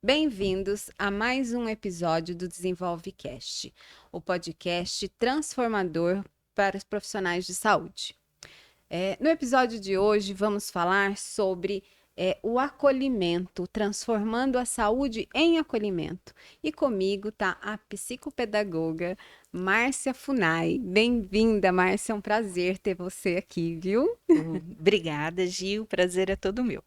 Bem-vindos a mais um episódio do DesenvolveCast, o podcast transformador para os profissionais de saúde. No episódio de hoje, vamos falar sobre o acolhimento, transformando a saúde em acolhimento. E comigo está a psicopedagoga Márcia Funai. Bem-vinda, Márcia, é um prazer ter você aqui, viu? Obrigada, Gil. O prazer é todo meu.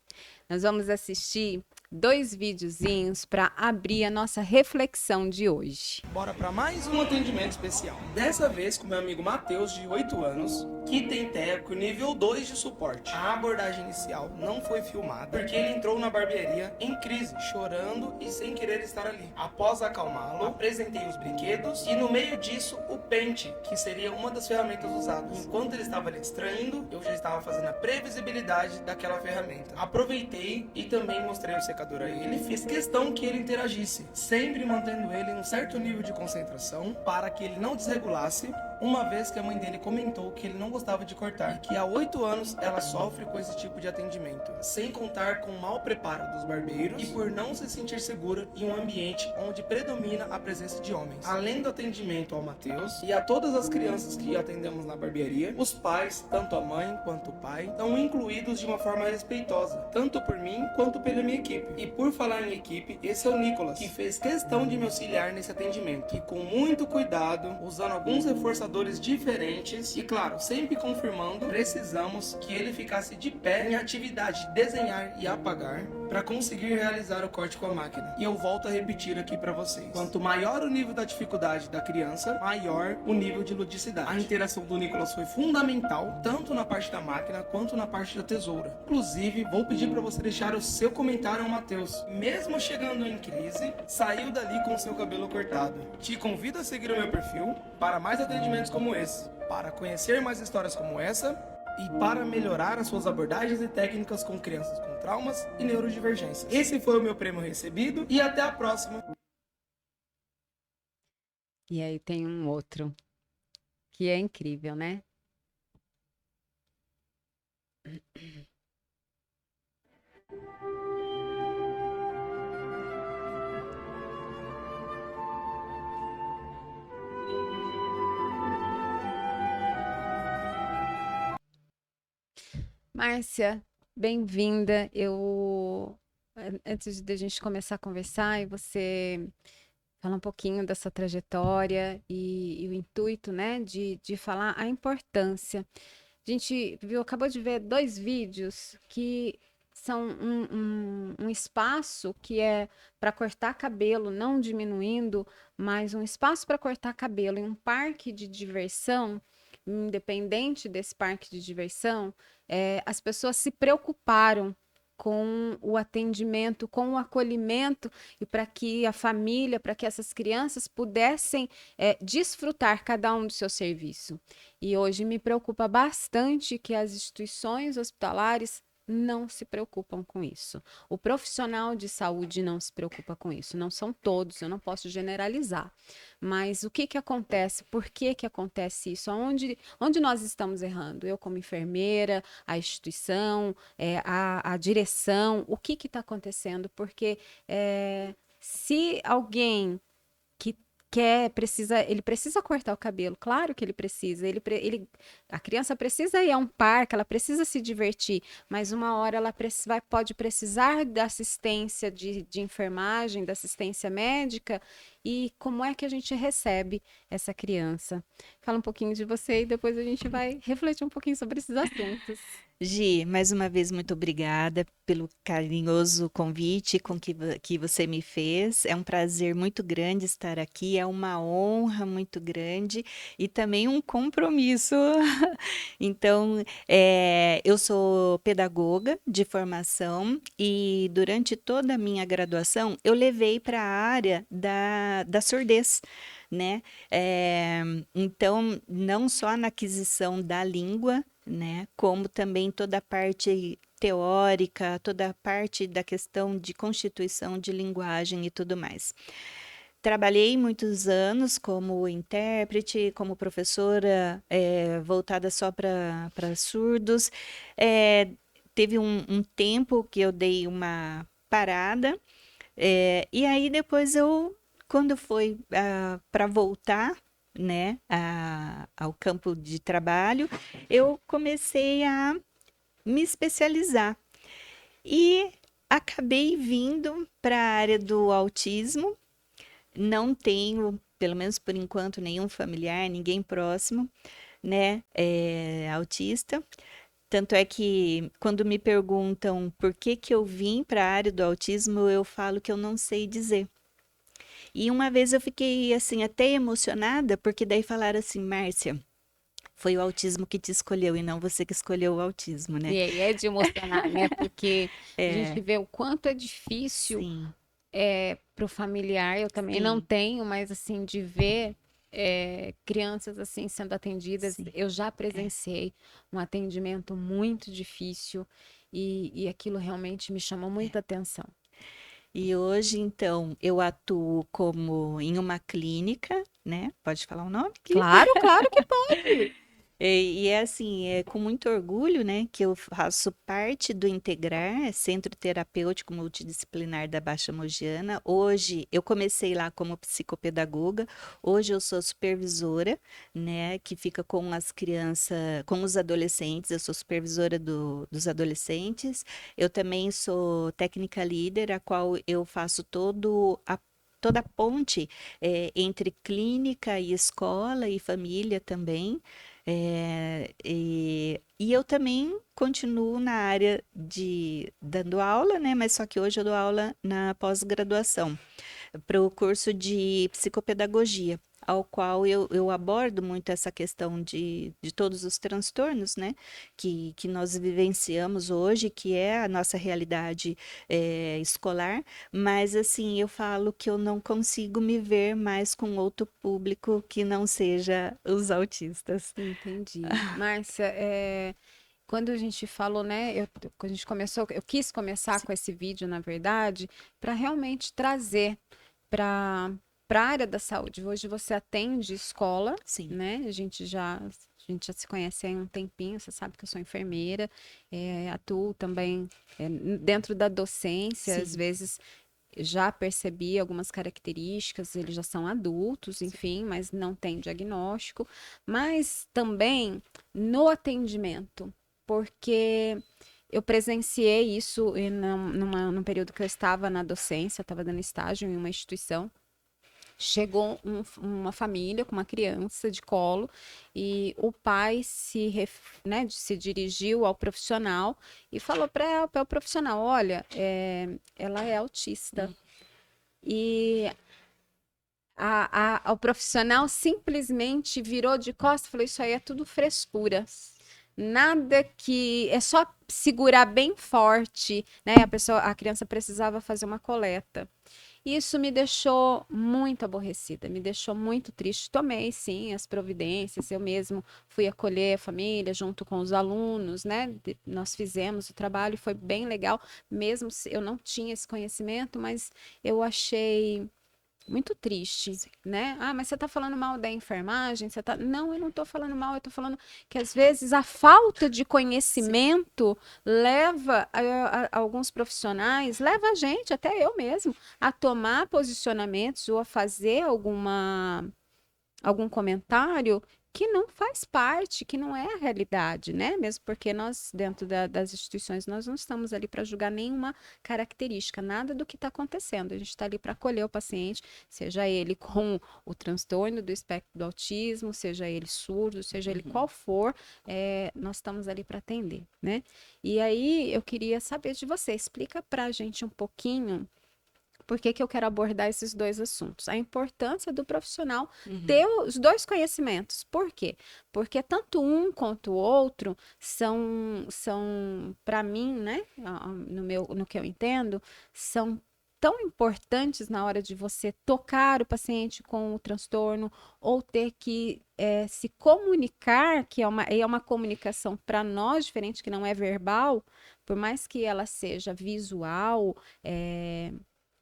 Nós vamos assistir 2 videozinhos para abrir a nossa reflexão de hoje. Bora para mais um atendimento especial. Dessa vez com meu amigo Matheus, de 8 anos, que tem TECO nível 2 de suporte. A abordagem inicial não foi filmada, porque ele entrou na barbearia em crise, chorando e sem querer estar ali. Após acalmá-lo, apresentei os brinquedos e no meio disso o pente, que seria uma das ferramentas usadas. Enquanto ele estava ali distraindo, eu já estava fazendo a previsibilidade daquela ferramenta. Aproveitei e também mostrei o secador a ele, fiz questão que ele interagisse, sempre mantendo ele em um certo nível de concentração para que ele não desregulasse, uma vez que a mãe dele comentou que ele não gostava de cortar, e que há 8 anos ela sofre com esse tipo de atendimento, sem contar com o mau preparo dos barbeiros e por não se sentir segura em um ambiente onde predomina a presença de homens. Além do atendimento ao Matheus e a todas as crianças que atendemos na barbearia, os pais, tanto a mãe quanto o pai, estão incluídos de uma forma respeitosa, tanto por mim quanto pela minha equipe. E por falar em equipe, esse é o Nicolas, que fez questão de me auxiliar nesse atendimento, e com muito cuidado, usando alguns reforçadores diferentes e, claro, sempre confirmando, precisamos que ele ficasse de pé em atividade de desenhar e apagar para conseguir realizar o corte com a máquina. E eu volto a repetir aqui para vocês: quanto maior o nível da dificuldade da criança, maior o nível de ludicidade. A interação do Nicolas foi fundamental, tanto na parte da máquina quanto na parte da tesoura. Inclusive, vou pedir para você deixar o seu comentário ao Matheus. Mesmo chegando em crise, saiu dali com seu cabelo cortado. Te convido a seguir o meu perfil para mais atendimentos como esse, para conhecer mais histórias como essa e para melhorar as suas abordagens e técnicas com crianças com traumas e neurodivergências. Esse foi o meu prêmio recebido e até a próxima. E aí tem um outro que é incrível, né? Márcia, bem-vinda. Antes de a gente começar a conversar e você falar um pouquinho da sua trajetória e o intuito, né, de falar a importância. A gente acabou de ver 2 vídeos que são um espaço que é para cortar cabelo, não diminuindo, mas um espaço para cortar cabelo em um parque de diversão. Independente desse parque de diversão, as pessoas se preocuparam com o atendimento, com o acolhimento e para que a família, para que essas crianças pudessem desfrutar cada um do seu serviço. E hoje me preocupa bastante que as instituições hospitalares não se preocupam com isso. O profissional de saúde não se preocupa com isso. Não são todos, eu não posso generalizar. Mas o que que acontece? Por que que acontece isso? Onde nós estamos errando? Eu como enfermeira, a instituição, a direção, o que está acontecendo? Porque se alguém que ele precisa cortar o cabelo, claro que ele precisa, a criança precisa ir a um parque, ela precisa se divertir, mas uma hora ela pode precisar da assistência de enfermagem, da assistência médica, e como é que a gente recebe essa criança? Fala um pouquinho de você e depois a gente vai refletir um pouquinho sobre esses assuntos. Gi, mais uma vez, muito obrigada pelo carinhoso convite que você me fez. É um prazer muito grande estar aqui, é uma honra muito grande e também um compromisso. Então, eu sou pedagoga de formação e durante toda a minha graduação eu levei para a área da surdez, né? Então, não só na aquisição da língua, né, como também toda a parte teórica, toda a parte da questão de constituição de linguagem e tudo mais. Trabalhei muitos anos como intérprete, como professora voltada só para surdos. Teve um tempo que eu dei uma parada, E aí depois quando foi para voltar, né, ao campo de trabalho, eu comecei a me especializar e acabei vindo para a área do autismo. Não tenho, pelo menos por enquanto, nenhum familiar, ninguém próximo, né, autista. Tanto é que quando me perguntam por que que eu vim para a área do autismo, eu falo que eu não sei dizer. E uma vez eu fiquei assim até emocionada, porque daí falaram assim, Márcia, foi o autismo que te escolheu e não você que escolheu o autismo, né? E aí é de emocionar, né? Porque a gente É, vê o quanto é difícil sim, para o familiar. Eu também não sim, tenho, mas assim, de ver crianças assim sendo atendidas, sim. eu já É. presenciei um atendimento muito difícil e aquilo realmente me chamou muita atenção. E hoje, então, eu atuo como em uma clínica, né? Pode falar o nome aqui? Claro, claro que pode. E é assim, é com muito orgulho, né, que eu faço parte do Integrar, Centro Terapêutico Multidisciplinar da Baixa Mogiana. Hoje, eu comecei lá como psicopedagoga, hoje eu sou supervisora, né, que fica com as crianças, com os adolescentes, eu sou supervisora dos adolescentes. Eu também sou técnica líder, a qual eu faço toda a ponte entre clínica e escola e família também. E eu também continuo na área de dando aula, né? Mas só que hoje eu dou aula na pós-graduação para o curso de psicopedagogia, ao qual eu abordo muito essa questão de todos os transtornos, né, que nós vivenciamos hoje, que é a nossa realidade escolar, mas assim, eu falo que eu não consigo me ver mais com outro público que não seja os autistas. Entendi. Márcia, quando a gente falou, né? Quando a gente começou, eu quis começar Sim, com esse vídeo, na verdade, para realmente trazer para a área da saúde. Hoje você atende escola, sim, né? A gente já se conhece há um tempinho, você sabe que eu sou enfermeira, atuo também dentro da docência, às sim, vezes já percebi algumas características, eles já são adultos, sim, enfim, mas não tem diagnóstico, mas também no atendimento, porque eu presenciei isso num período que eu estava na docência, estava dando estágio em uma instituição. Chegou uma família com uma criança de colo e o pai se dirigiu ao profissional e falou para o profissional: Olha, ela é autista. hum, E o profissional simplesmente virou de costas e falou: Isso aí é tudo frescura. Nada que. É só segurar bem forte, né? A criança precisava fazer uma coleta. Isso me deixou muito aborrecida, me deixou muito triste. Tomei, sim, as providências. Eu mesmo fui acolher a família junto com os alunos, né? Nós fizemos o trabalho, foi bem legal. Mesmo se eu não tinha esse conhecimento, mas eu achei muito triste, sim, né? Ah, mas você tá falando mal da enfermagem? Você tá... Não, eu não tô falando mal, eu tô falando que às vezes a falta de sim, conhecimento leva a alguns profissionais, leva a gente, até eu mesmo, a tomar posicionamentos ou a fazer algum comentário que não faz parte, que não é a realidade, né? Mesmo porque nós, dentro das instituições, nós não estamos ali para julgar nenhuma característica, nada do que está acontecendo. A gente está ali para acolher o paciente, seja ele com o transtorno do espectro do autismo, seja ele surdo, seja ele uhum. qual for, nós estamos ali para atender, né? E aí eu queria saber de você, explica para a gente um pouquinho por que que eu quero abordar esses dois assuntos? A importância do profissional Uhum. ter os dois conhecimentos. Por quê? Porque tanto um quanto o outro são para mim, né, no que eu entendo, são tão importantes na hora de você tocar o paciente com o transtorno ou ter que se comunicar, que é uma comunicação para nós diferente, que não é verbal, por mais que ela seja visual,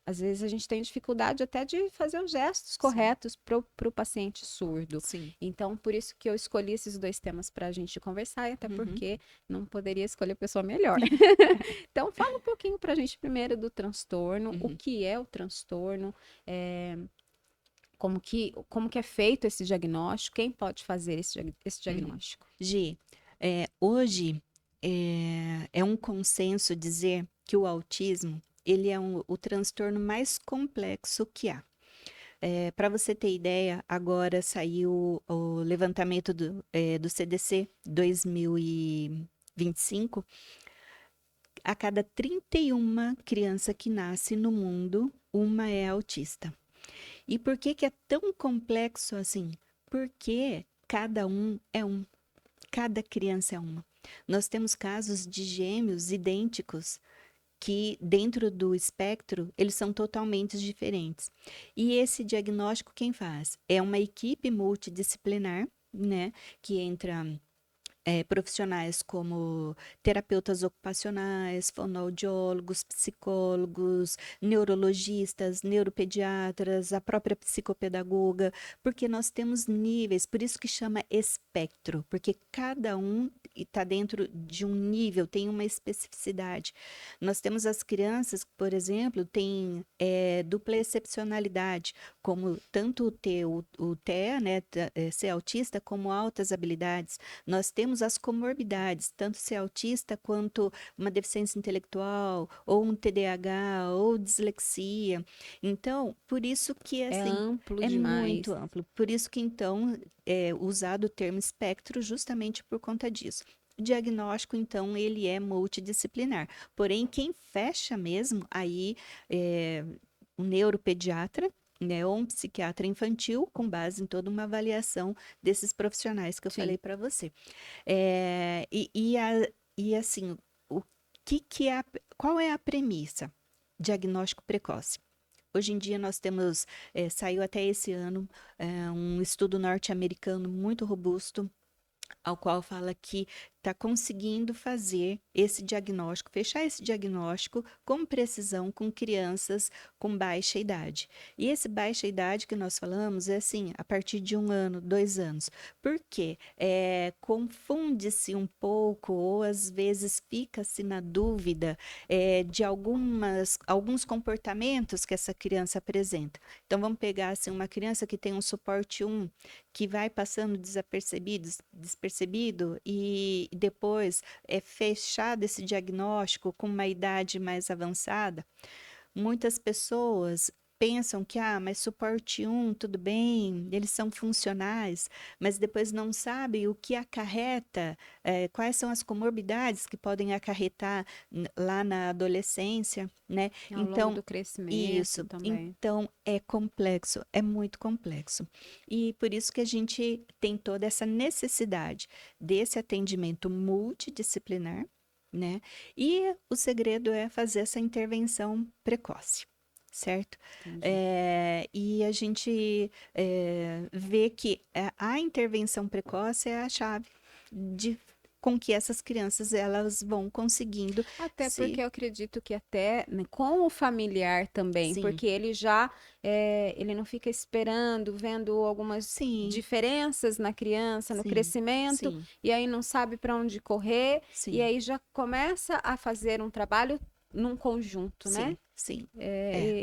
Às vezes a gente tem dificuldade até de fazer os gestos corretos para o paciente surdo. Sim. Então, por isso que eu escolhi esses dois temas para a gente conversar, e até Uhum. porque não poderia escolher pessoa melhor. Então, fala um pouquinho para a gente primeiro do transtorno, o Uhum. que é o transtorno, como que é feito esse diagnóstico, quem pode fazer esse diagnóstico. Gi, hoje é um consenso dizer que o autismo ele é o transtorno mais complexo que há. Para você ter ideia, agora saiu o levantamento do CDC 2025. A cada 31 criança que nasce no mundo, uma é autista. E por que que é tão complexo assim? Porque cada um é um. Cada criança é uma. Nós temos casos de gêmeos idênticos que, dentro do espectro, eles são totalmente diferentes. E esse diagnóstico, quem faz? É uma equipe multidisciplinar, né? Que entra profissionais como terapeutas ocupacionais, fonoaudiólogos, psicólogos, neurologistas, neuropediatras, a própria psicopedagoga, porque nós temos níveis, por isso que chama espectro, porque cada um está dentro de um nível, tem uma especificidade. Nós temos as crianças que, por exemplo, têm dupla excepcionalidade, como tanto ter o TEA, né, ser autista, como altas habilidades. Nós temos as comorbidades, tanto ser autista quanto uma deficiência intelectual, ou um TDAH, ou dislexia. Então, por isso que É assim, amplo é demais. muito amplo. Por isso que então é usado o termo espectro justamente por conta disso. O diagnóstico, então, ele é multidisciplinar. Porém, quem fecha mesmo, aí o neuropediatra, né, ou um psiquiatra infantil, com base em toda uma avaliação desses profissionais que eu Sim. falei para você. E assim, o qual é a premissa? Diagnóstico precoce. Hoje em dia nós temos, saiu até esse ano, um estudo norte-americano muito robusto, ao qual fala que está conseguindo fazer esse diagnóstico, fechar esse diagnóstico com precisão com crianças com baixa idade. E esse baixa idade que nós falamos é assim, a partir de 1 ano, 2 anos. Por quê? Confunde-se um pouco, ou às vezes fica-se na dúvida de alguns comportamentos que essa criança apresenta. Então, vamos pegar assim, uma criança que tem um suporte 1, que vai passando despercebido e depois é fechado esse diagnóstico com uma idade mais avançada, muitas pessoas pensam que, mas suporte 1, tudo bem, eles são funcionais, mas depois não sabem o que acarreta, quais são as comorbidades que podem acarretar lá na adolescência, né? Ao longo do crescimento Isso. também. Então, é complexo, é muito complexo. E por isso que a gente tem toda essa necessidade desse atendimento multidisciplinar, né? E o segredo é fazer essa intervenção precoce, certo? Entendi. E a gente vê que a intervenção precoce é a chave com que essas crianças elas vão conseguindo Até porque eu acredito que até né, com o familiar também, Sim. porque ele ele não fica esperando, vendo algumas Sim. diferenças na criança, no Sim, crescimento, sim. e aí não sabe para onde correr, Sim. e aí já começa a fazer um trabalho num conjunto, né? Sim.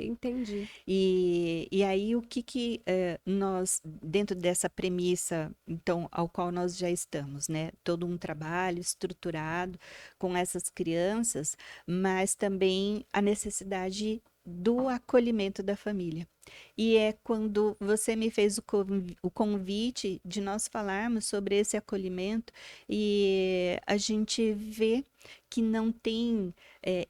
Entendi. E aí o que nós, dentro dessa premissa, então, ao qual nós já estamos, né? Todo um trabalho estruturado com essas crianças, mas também a necessidade do acolhimento da família. E é quando você me fez o convite de nós falarmos sobre esse acolhimento e a gente vê que não tem,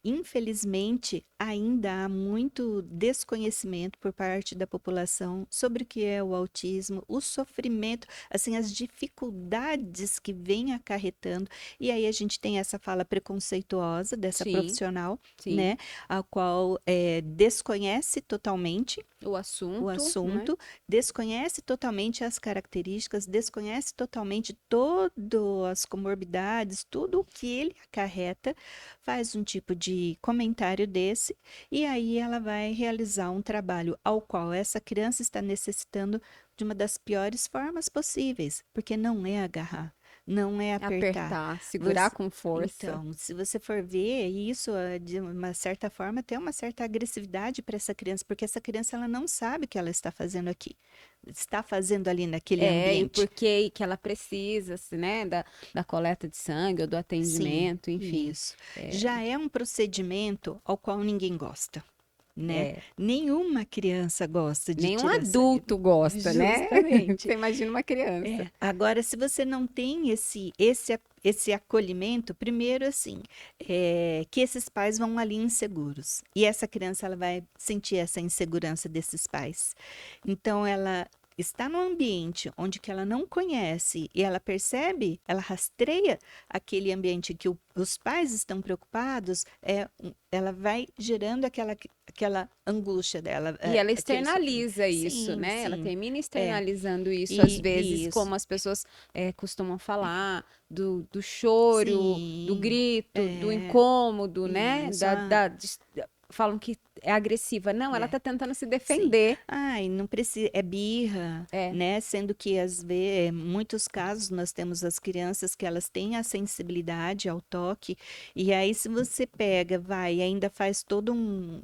infelizmente, ainda há muito desconhecimento por parte da população sobre o que é o autismo, o sofrimento, assim, as dificuldades que vem acarretando. E aí a gente tem essa fala preconceituosa dessa Sim, profissional, sim. né, a qual desconhece totalmente O assunto, assunto, né? desconhece totalmente as características, desconhece totalmente todas as comorbidades, tudo o que ele acarreta direta, faz um tipo de comentário desse, e aí ela vai realizar um trabalho ao qual essa criança está necessitando de uma das piores formas possíveis, porque não é agarrar, não é apertar. Apertar, segurar Você- com força. Então, se você for ver isso, de uma certa forma, tem uma certa agressividade para essa criança, porque essa criança ela não sabe o que ela está fazendo aqui, está fazendo ali naquele E ambiente. porque que ela precisa, assim, né, da coleta de sangue ou do Sim, atendimento, enfim. isso. Já é um procedimento ao qual ninguém gosta, né? É. Nenhuma criança gosta de Nenhum tirar sangue. adulto gosta, né? Justamente. Você imagina uma criança. É. Agora, se você não tem esse acolhimento, primeiro assim, que esses pais vão ali inseguros. E essa criança ela vai sentir essa insegurança desses pais. Então, ela está num ambiente onde que ela não conhece e ela percebe, ela rastreia aquele ambiente que os pais estão preocupados, ela vai gerando aquela angústia dela. E ela aquele externaliza sofrimento. isso, Sim, né? Ela sim. termina externalizando isso, às E vezes, isso. como as pessoas costumam falar, do choro, do Sim, grito, do é, incômodo, né? isso. Falam que é agressiva. Não, ela É, tá tentando se sim. defender. Ai, não precisa, é birra, É. né? Sendo que às vezes, muitos casos nós temos as crianças que elas têm a sensibilidade ao toque, e aí se você pega, vai e ainda faz todo um,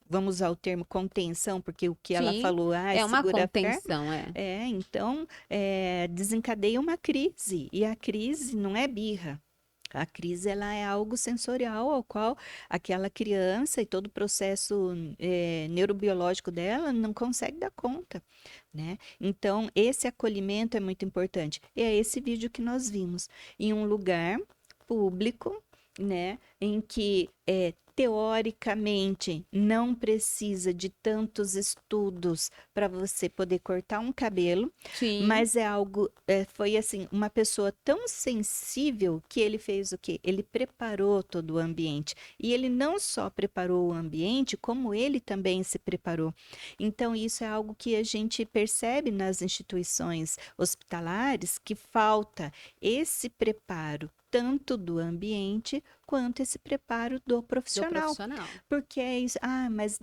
vamos usar o termo contenção, porque o que ela Sim, falou, é uma segura a perna, contenção, é. então desencadeia uma crise, e a crise não é birra. A crise ela é algo sensorial ao qual aquela criança e todo o processo neurobiológico dela não consegue dar conta, né? Então, esse acolhimento é muito importante. E é esse vídeo que nós vimos em um lugar público, né? Em que teoricamente não precisa de tantos estudos para você poder cortar um cabelo, Sim, mas é algo, foi assim, uma pessoa tão sensível que ele fez o quê? Ele preparou todo o ambiente. E ele não só preparou o ambiente, como ele também se preparou. Então, isso é algo que a gente percebe nas instituições hospitalares, que falta esse preparo, tanto do ambiente, quanto esse preparo do do profissional. profissional. Porque é isso, mas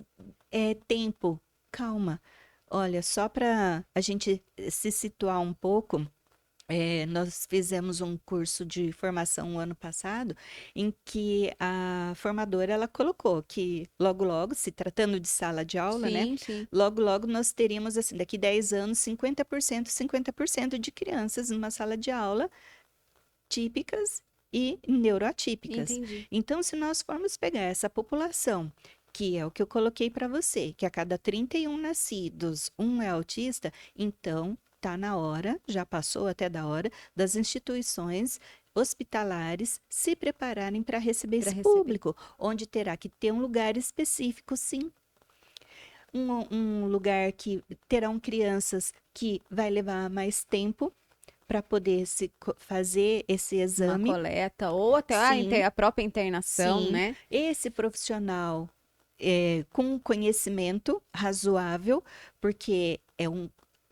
é tempo. Calma. Olha, só para a gente se situar um pouco, nós fizemos um curso de formação o ano passado, em que a formadora ela colocou que logo logo, se tratando de sala de aula, né? Sim, sim. Logo logo nós teríamos assim, daqui 10 anos, 50% de crianças numa sala de aula típicas e neuroatípicas. Entendi. Então, se nós formos pegar essa população, que é o que eu coloquei para você, que a cada 31 nascidos, um é autista, então tá na hora, já passou até da hora, das instituições hospitalares se prepararem para receber Para esse receber. público, onde terá que ter um lugar específico, sim. Um lugar que terão crianças que vai levar mais tempo para poder fazer esse Uma exame. coleta, ou até Sim, a própria internação, sim. né? Esse profissional com conhecimento razoável, porque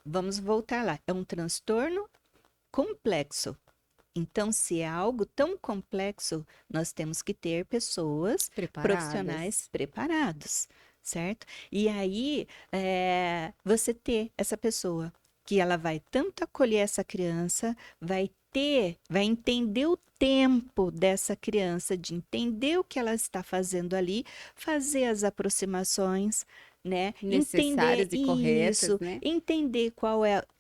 vamos voltar lá, é um transtorno complexo. Então, se é algo tão complexo, nós temos que ter pessoas, profissionais preparados, certo? E aí, você ter essa pessoa que ela vai tanto acolher essa criança, vai entender o tempo dessa criança, de entender o que ela está fazendo ali, fazer as aproximações, né? Necessárias Entender e corretas, isso, né? entender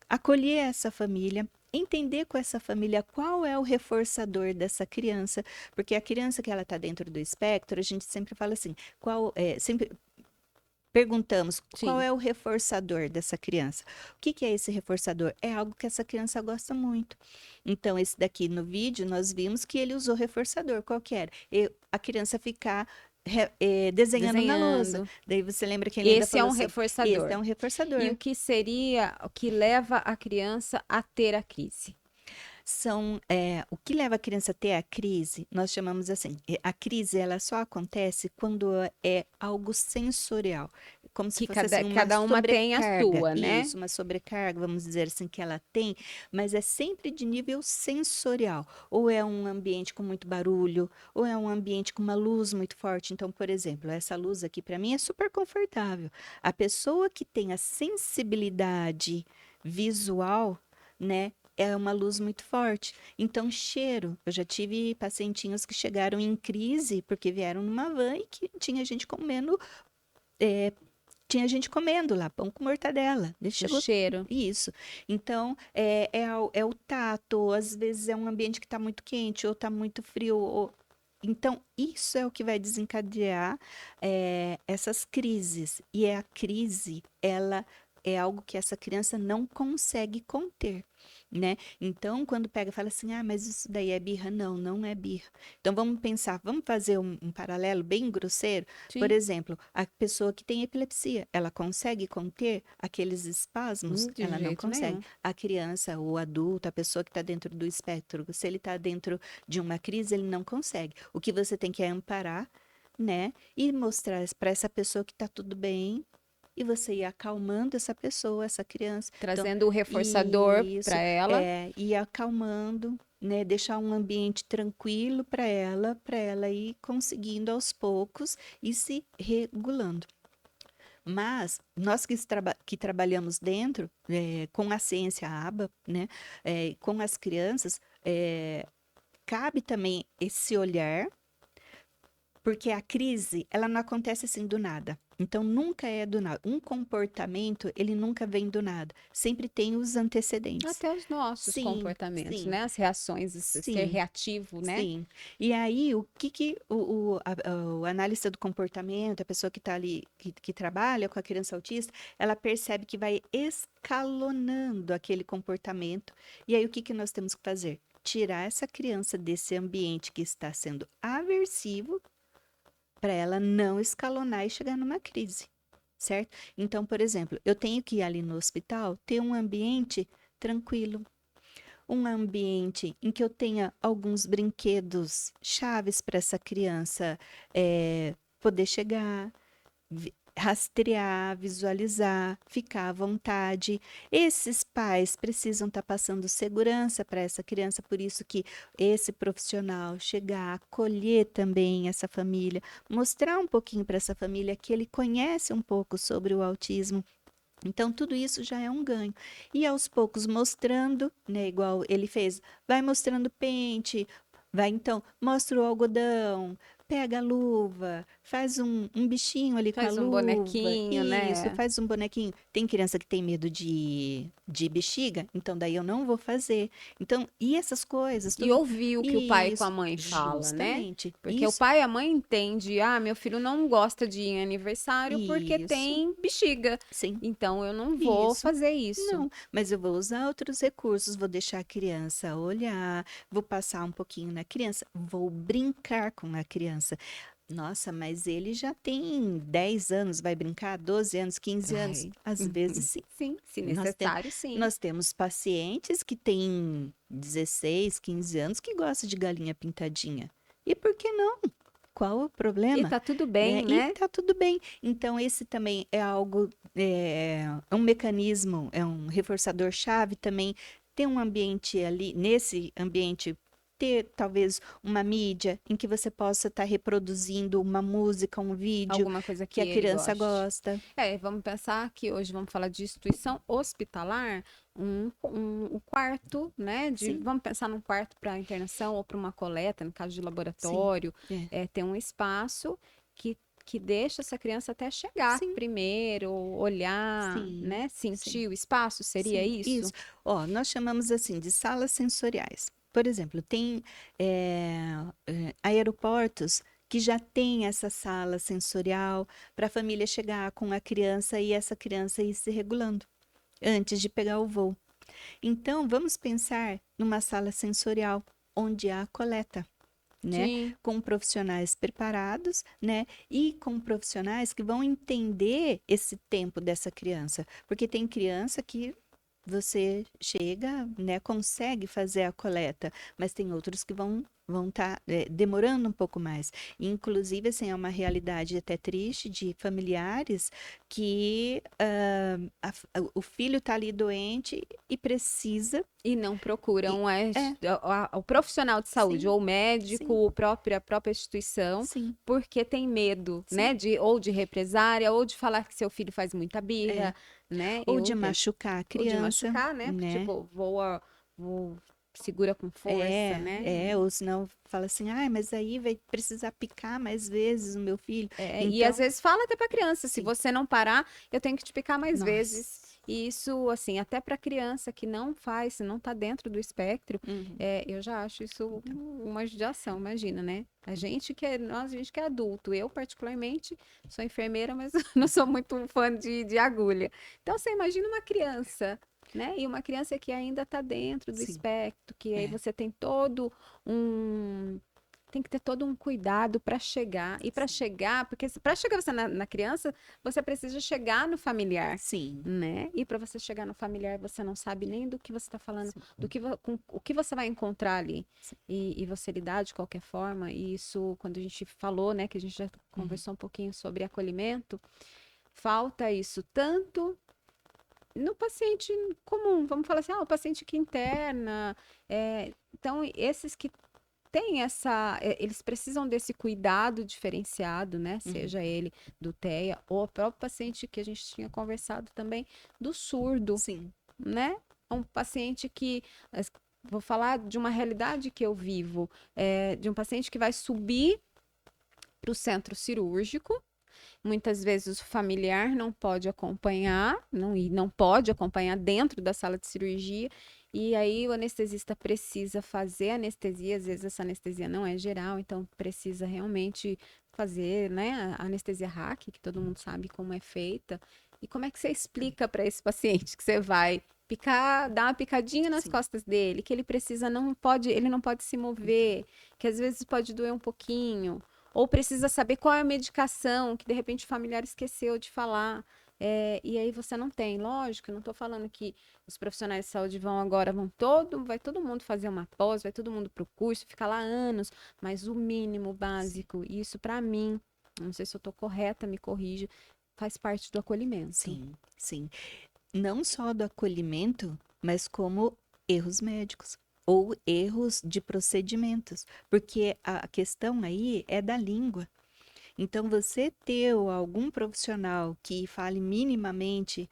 acolher essa família, entender com essa família qual é o reforçador dessa criança, porque a criança que ela está dentro do espectro, a gente sempre fala assim, sempre perguntamos qual Sim. é o reforçador dessa criança. O que é esse reforçador? É algo que essa criança gosta muito. Então, esse daqui no vídeo, nós vimos que ele usou reforçador. Qual que era? A criança ficar desenhando na lousa. Desenhando. Daí você lembra que ele ainda Esse é falou um assim, reforçador. esse é um reforçador. E o que seria o que leva a criança a ter a crise? O que leva a criança a ter a crise, nós chamamos assim, a crise ela só acontece quando é algo sensorial, como se Que fosse assim uma cada uma tem a sobrecarga, sua, né? isso, uma sobrecarga, vamos dizer assim, que ela tem, mas é sempre de nível sensorial, ou é um ambiente com muito barulho, ou é um ambiente com uma luz muito forte. Então, por exemplo, essa luz aqui para mim é super confortável. A pessoa que tem a sensibilidade visual, né? É uma luz muito forte. Então, cheiro. Eu já tive pacientinhos que chegaram em crise porque vieram numa van e que tinha gente comendo, tinha gente comendo lá, pão com mortadela. Ele O chegou. cheiro. Isso. Então, é o tato, ou às vezes é um ambiente que está muito quente, ou está muito frio. Então, isso é o que vai desencadear essas crises. E a crise, ela é algo que essa criança não consegue conter, né? Então, quando pega e fala assim, ah, mas isso daí é birra. Não, não é birra. Então, vamos pensar, vamos fazer um paralelo bem grosseiro. Por Sim. exemplo, a pessoa que tem epilepsia, ela consegue conter aqueles espasmos? De Ela não jeito consegue. nenhum. A criança, o adulto, a pessoa que está dentro do espectro, se ele está dentro de uma crise, ele não consegue. O que você tem que é amparar, né? E mostrar para essa pessoa que está tudo bem. E você ir acalmando essa pessoa, essa criança. Então, Trazendo o reforçador isso, para ela. ir acalmando, né? Deixar um ambiente tranquilo para ela ir conseguindo aos poucos e se regulando. Mas nós que trabalhamos dentro, com a ciência ABA, né? Com as crianças, cabe também esse olhar, porque a crise, ela não acontece assim do nada. Então, nunca é do nada. Um comportamento, ele nunca vem do nada. Sempre tem os antecedentes. Até os nossos Sim, comportamentos, sim, né? As reações, ser sim, reativo, né? sim. E aí, o que que o analista do comportamento, a pessoa que está ali, que trabalha com a criança autista, ela percebe que vai escalonando aquele comportamento. E aí, o que que nós temos que fazer? Tirar essa criança desse ambiente que está sendo aversivo para ela não escalonar e chegar numa crise, certo? Então, por exemplo, eu tenho que ir ali no hospital ter um ambiente tranquilo, um ambiente em que eu tenha alguns brinquedos chaves para essa criança poder chegar, rastrear, visualizar, ficar à vontade. Esses pais precisam estar passando segurança para essa criança, por isso que esse profissional chegar, acolher também essa família, mostrar um pouquinho para essa família que ele conhece um pouco sobre o autismo. Então, tudo isso já é um ganho. E aos poucos mostrando, né, igual ele fez, vai mostrando pente, vai então, mostra o algodão, pega a luva, faz um bichinho ali com a Faz um luva. bonequinho, Isso, né? faz um bonequinho. Tem criança que tem medo de bexiga, então daí eu não vou fazer. Então, e essas coisas, E tudo ouvir o que o pai com a isso, mãe fala, né? justamente. Porque o pai e a mãe entendem, ah, meu filho não gosta de ir em aniversário porque Isso, tem bexiga. sim. Então eu não vou Isso. fazer isso. Não, mas eu vou usar outros recursos, vou deixar a criança olhar, vou passar um pouquinho na criança, vou brincar com a criança. Nossa, mas ele já tem 10 anos, vai brincar 12 anos, 15 anos? Vai. Às vezes sim. Sim, se Nós, tem, necessário, sim. nós temos pacientes que têm 16, 15 anos que gostam de galinha pintadinha. E por que não? Qual o E problema? tá tudo Né? bem, E né? tá tudo bem. Então, esse também é algo, é um mecanismo, é um reforçador chave também. Ter um ambiente ali, nesse ambiente, ter talvez uma mídia em que você possa estar reproduzindo uma música, um vídeo Alguma coisa que que a ele criança goste. gosta. Vamos pensar que hoje vamos falar de instituição hospitalar, um quarto, né? Sim, Vamos pensar num quarto para internação ou para uma coleta, no caso de sim, laboratório, ter um espaço que deixa essa criança até chegar sim, primeiro, olhar, sim, né? sim. Sentir o espaço, seria Sim, isso? isso. Ó, nós chamamos assim de salas sensoriais. Por exemplo, tem aeroportos que já tem essa sala sensorial para a família chegar com a criança e essa criança ir se regulando antes de pegar o voo. Então, vamos pensar numa sala sensorial onde há coleta, né? Sim. Com profissionais preparados, né? E com profissionais que vão entender esse tempo dessa criança, porque tem criança que você chega, né, consegue fazer a coleta, mas tem outros que vão estar demorando um pouco mais. Inclusive, assim, é uma realidade até triste de familiares que o filho está ali doente e precisa. E não E, procuram é, o profissional de saúde, sim, ou o médico, sim, a própria instituição, sim, porque tem medo, né, sim. ou de represária, ou de falar que seu filho faz muita É. birra, né? Ou Eu de entendo. machucar a Ou de criança, machucar, né? né? Tipo, vou, segura com força, né? Ou senão fala assim, ai, mas aí vai precisar picar mais vezes o meu filho. E às Então, vezes fala até pra criança, se sim, você não parar, eu tenho que te picar mais vezes. nossa. E isso, assim, até pra criança que não faz, se não tá dentro do espectro, Uhum. eu já acho isso Então, uma judiação, imagina, né? A gente que é adulto, eu particularmente sou enfermeira, mas não sou muito fã de agulha. Então, você imagina uma criança, né? E uma criança que ainda tá dentro do sim, espectro, que aí é, você tem todo um tem que ter todo um cuidado para chegar. E para sim, chegar, porque para chegar você na criança, você precisa chegar no familiar, sim, né? E para você chegar no familiar, você não sabe nem do que você está falando, sim, com o que você vai encontrar ali. sim. E você lidar de qualquer forma. E isso, quando a gente falou, né, que a gente já Uhum. conversou um pouquinho sobre acolhimento, falta isso tanto no paciente comum, vamos falar assim, o paciente que interna. Então, esses que tem eles precisam desse cuidado diferenciado, né? Uhum. Seja ele do TEA ou o próprio paciente que a gente tinha conversado também do surdo, Sim, né? Um paciente que vou falar de uma realidade que eu vivo, de um paciente que vai subir para o centro cirúrgico. Muitas vezes o familiar não pode acompanhar, e não pode acompanhar dentro da sala de cirurgia, e aí o anestesista precisa fazer anestesia, às vezes essa anestesia não é geral, então precisa realmente fazer, né, a anestesia hack, que todo mundo sabe como é feita. E como é que você explica para esse paciente que você vai picar, dar uma picadinha nas sim. costas dele, que ele não pode se Então, mover, que às vezes pode doer um pouquinho, ou precisa saber qual é a medicação que de repente o familiar esqueceu de falar. E aí você não tem, lógico, eu não estou falando que os profissionais de saúde vão agora, vai todo mundo fazer uma pós, vai todo mundo para o curso, ficar lá anos, mas o mínimo sim, básico, isso para mim, não sei se eu estou correta, me corrija, faz parte do acolhimento. sim, sim. Não só do acolhimento, mas como erros médicos ou erros de procedimentos, porque a questão aí é da língua. Então, você ter algum profissional que fale minimamente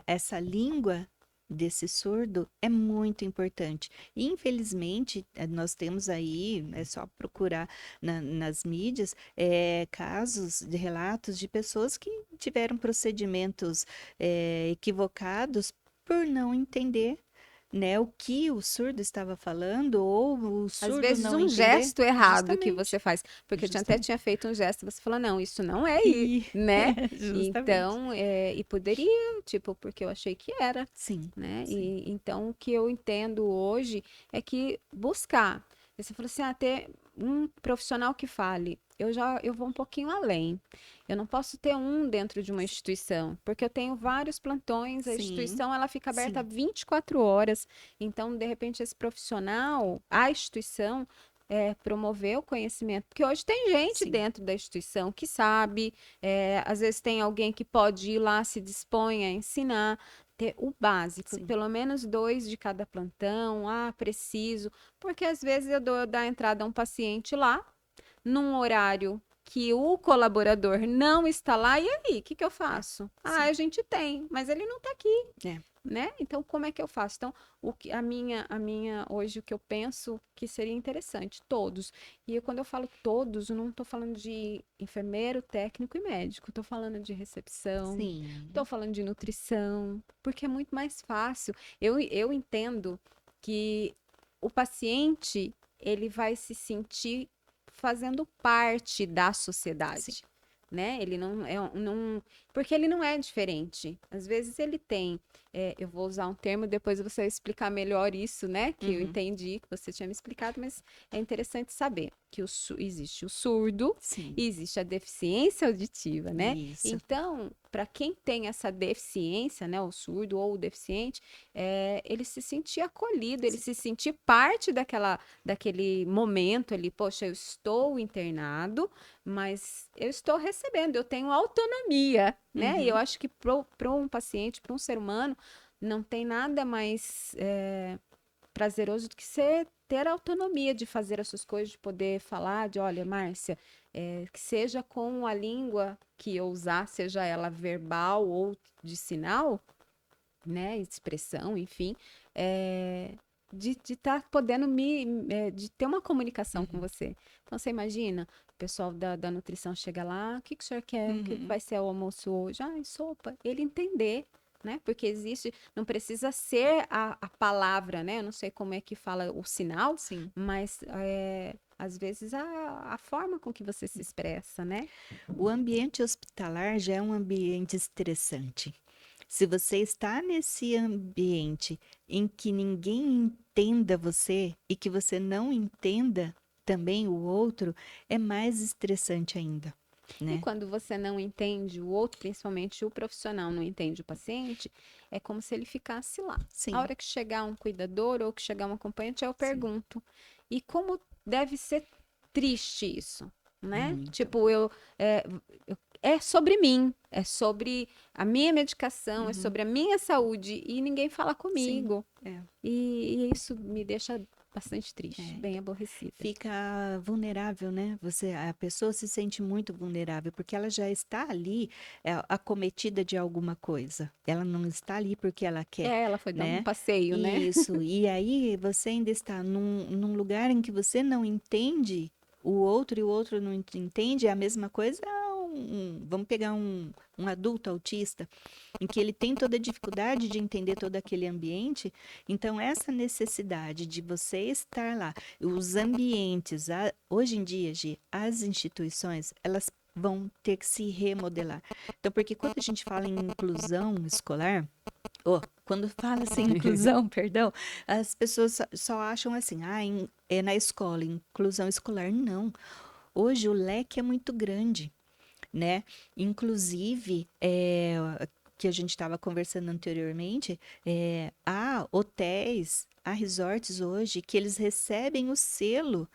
essa língua desse surdo é muito importante. E, infelizmente, nós temos aí, é só procurar nas mídias, casos de relatos de pessoas que tiveram procedimentos equivocados por não entender, né, o que o surdo estava falando ou o Às surdo vezes não um entender. gesto errado que você Justamente, faz, porque até justamente. tinha feito um gesto, você falou, não, isso não é aí, E né? justamente. Então, e poderia, tipo, porque eu achei que era, Sim, né? sim, E então o que eu entendo hoje é que buscar. Você falou assim, ter um profissional que fale. Eu vou um pouquinho além. Eu não posso ter um dentro de uma instituição, porque eu tenho vários plantões, a sim, instituição ela fica aberta sim, 24 horas. Então, de repente, esse profissional, a instituição, promover o conhecimento, porque hoje tem gente sim, dentro da instituição que sabe, às vezes tem alguém que pode ir lá, se dispõe a ensinar, ter o básico, sim, pelo menos 2 de cada plantão, preciso, porque às vezes eu dou da entrada a um paciente lá, num horário que o colaborador não está lá, e aí, o que que eu é, faço? sim, A gente tem, mas ele não está aqui, é, né? Então, como é que eu faço? Então, hoje, o que eu penso que seria interessante, todos. Quando eu falo todos, eu não estou falando de enfermeiro, técnico e médico, estou falando de recepção, estou sim, falando de nutrição, porque é muito mais fácil. Eu entendo que o paciente, ele vai se sentir fazendo parte da sim, sociedade. Né? Ele não, porque ele não é diferente. Às vezes ele tem eu vou usar um termo, depois você vai explicar melhor isso, né? Que eu Uhum. entendi, que você tinha me explicado, mas é interessante saber que existe o surdo Sim, e existe a deficiência auditiva, né? isso. Então, para quem tem essa deficiência, né, o surdo ou o deficiente, ele se sentir acolhido, ele se sentir parte daquele momento ali, poxa, eu estou internado, mas eu estou recebendo, eu tenho autonomia, né? E eu Uhum. acho que para um paciente, para um ser humano, não tem nada mais prazeroso do que você ter a autonomia de fazer as suas coisas, de poder falar, de olha, Márcia, que seja com a língua que eu usar, seja ela verbal ou de sinal, né, expressão, enfim, de estar podendo de ter uma comunicação com Uhum. você. Então, você imagina, o pessoal da nutrição chega lá, o que que o senhor quer? O que Uhum. vai ser o almoço hoje? Ah, sopa. Ele entender, né? Porque existe, não precisa ser a palavra, né? Eu não sei como é que fala o sinal, Sim. mas às vezes a forma com que você se expressa, né? O ambiente hospitalar já é um ambiente estressante. Se você está nesse ambiente em que ninguém entenda você e que você não entenda também o outro, é mais estressante ainda, E né? quando você não entende o outro, principalmente o profissional não entende o paciente, é como se ele ficasse lá. A Sim, hora que chegar um cuidador ou que chegar um acompanhante, eu sim, pergunto. E como deve ser triste isso, né? muito. Tipo, é sobre mim, é sobre a minha medicação, é Uhum. sobre a minha saúde e ninguém fala Sim, comigo. é, E isso me deixa bastante triste, é. bem aborrecida. Fica vulnerável, né? A pessoa se sente muito vulnerável porque ela já está ali, acometida de alguma coisa. Ela não está ali porque ela quer, Ela foi dar um né? passeio, né? Isso. E aí você ainda está num lugar em que você não entende o outro e o outro não entende, é a mesma coisa. Vamos pegar um adulto autista em que ele tem toda a dificuldade de entender todo aquele ambiente. Então, essa necessidade de você estar lá, os ambientes, hoje em dia, Gi, as instituições, elas vão ter que se remodelar. Então, porque quando a gente fala em inclusão escolar, quando fala assim, inclusão, perdão, as pessoas só acham assim, é na escola, inclusão escolar. Não. Hoje o leque é muito grande, né? Inclusive, que a gente estava conversando anteriormente, há hotéis, há resorts hoje que eles recebem o selo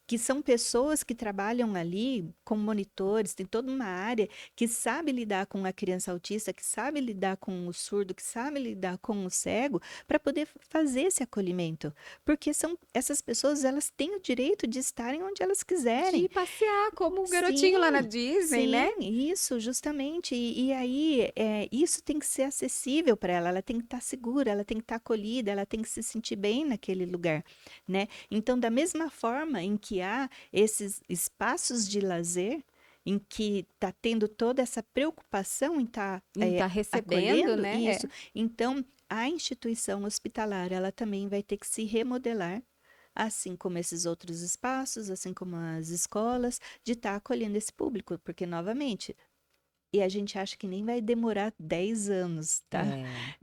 que são pessoas que trabalham ali como monitores, tem toda uma área que sabe lidar com a criança autista, que sabe lidar com o surdo, que sabe lidar com o cego, para poder fazer esse acolhimento. Porque essas pessoas, elas têm o direito de estarem onde elas De quiserem. passear como o garotinho lá na Sim, Disney, né? sim, isso, justamente. E aí, isso tem que ser acessível para ela, ela tem que estar segura, ela tem que estar acolhida, ela tem que se sentir bem naquele lugar, né? Então, da mesma forma em que há esses espaços de lazer, em que está tendo toda essa preocupação em estar Não tá recebendo, acolhendo né? isso, então a instituição hospitalar, ela também vai ter que se remodelar assim como esses outros espaços, assim como as escolas, de estar acolhendo esse público, porque, novamente, e a gente acha que nem vai demorar 10 anos, tá? É.